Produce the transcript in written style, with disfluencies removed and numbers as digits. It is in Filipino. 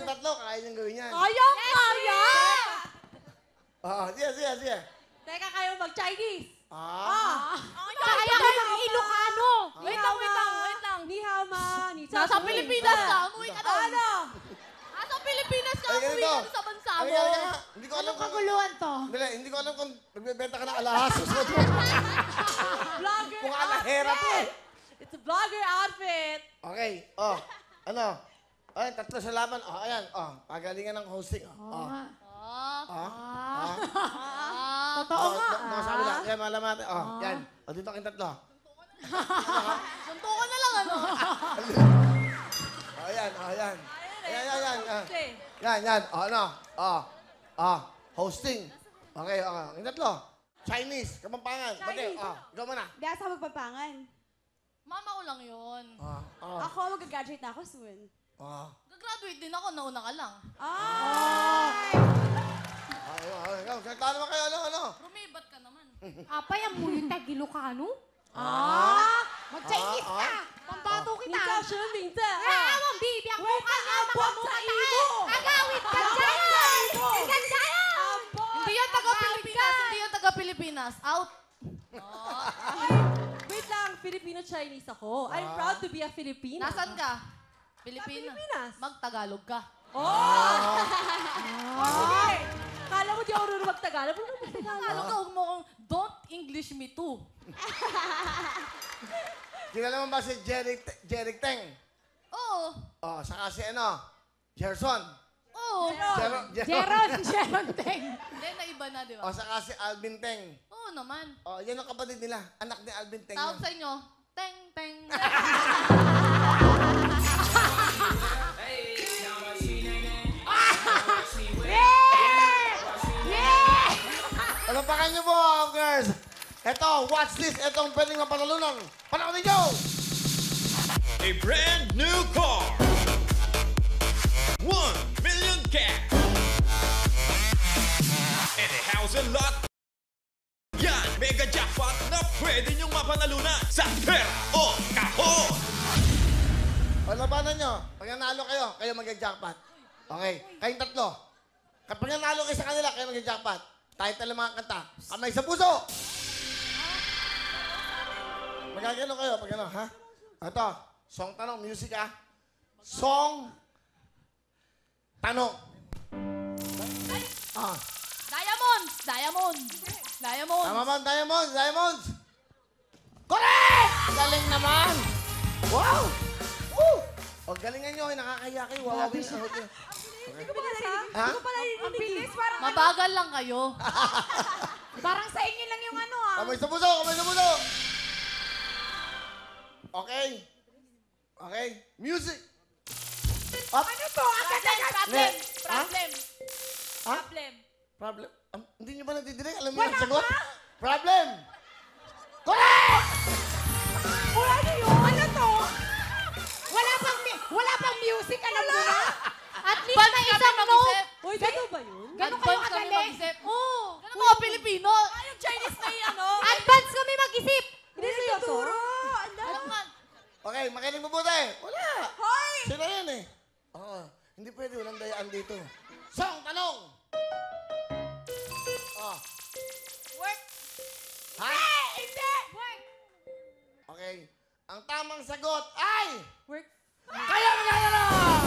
kayong tatlo, kaya niyong gawin yan. Kaya! Sige. Teka, kayo mag-Chinese. Kaya ka ng Ilocano. Wait lang. Ni hao ma, ni Nasa Pilipinas ka. Umuwi ka doon. Ano? Nasa Pilipinas ka. Ay, Umuwi ganito. ka doon sa bansa mo. Hindi ko alam Anong kaguluhan to? Hindi ko alam kung nagbebenta ka ng alahas. Vlogger Kung alahera to. It's a vlogger outfit. Okay, ano? Ay, tatlo sa laban. Ayan, pagalingan ng hosting. Totoo nga. Nakasabi lang. Yan, malam natin. Yan. Dito kayong tatlo. Suntukan na lang, ano? Ayan. Okay. Yan. Ano? Hosting. Okay. Yung tatlo. Chinese. Kapampangan. Bakit? Ikaw muna. Di asa magpapangan. Mama ko lang yun. Ako, mag-graduate na ako soon. Gagraduate din ako, nauna ka lang. Kaya naman kayo, ano? Rumibat ka naman. Apay, ang muyo tag Ilocano? Mag-Chinese ka! Pambato kita! Minta siya, minta. Awang bibi ang mukha nga, mga abot mukha sa tayo! imo! Agawit ka dyan! Hindi yung taga-Pilipinas, hindi yung taga-Pilipinas. Out! Wait lang, Filipino-Chinese ako. I'm proud to be a Filipina. Nasaan ka? Pilipinas. Pilipinas. Mag-Tagalog ka. Okay. Kala mo di ako marunong mag-Tagalog. Marunong mag-Tagalog. Tagalog ka, huwag mo akong don't English me too. Kilala mo ba si Jeric Teng? Oo. Saka si Gerson. Oo. Jeron Teng. Hindi, naiba na, di ba? Saka si Alvin Teng. Oo naman. Yan ang kapatid nila. Anak ni Alvin Teng. Tawag sa inyo, teng, teng. Palampakan niyo po, girls. Ito, watch this. Itong pwedeng mapanalunan. Panoorin niyo! A brand new car. 1 million cash. And a house and lot. Yan, mega jackpot na pwede niyong mapanalunan sa Pera o Kahon. Labanan niyo. Pag nanalo kayo, kayo mag-jackpot. Okay, kayong tatlo. Kapag nanalo kayo sa kanila, kayo mag-jackpot. Title ng mga kanta. Kamay sa puso! Magagano kayo pag ano, ha? Ito, song tanong, music Song tanong. Diamonds! Tama ba? Diamonds! Correct! Galing naman! Wow! Woo! Galingan nyo, nakakaya kayo. Wawawin sa hotel. Hindi ko pala narinig. Ha? Hindi ko pala narinig. Ang bilis, parang Mabagal lang kayo. Parang sa inyo lang yung ano Kamay sa puso! Okay. Music! Up! Ano to? Problem. Problem. Hindi nyo ba natidinig? Alam niyo ang sagot? Problem! Correct! Ano yun? Ano to? Wala pang music, alam mo na? At least may isang note. Uy, gano'n ba yun? Ganun kayo Advance kami kagaling. mag-isip. Oo. Ganun mga Pilipino. Yung Chinese na yan, Advance kami mag-isip. Hindi seryoso? Alam nga. Okay, makinig mabuti. Wala. Hoy! Sila yan eh. Hindi pwede, walang dayaan dito. Song tanong! Work. Ha? Hindi! Okay. Ang tamang sagot ay... Work. Kayo magkakaroon!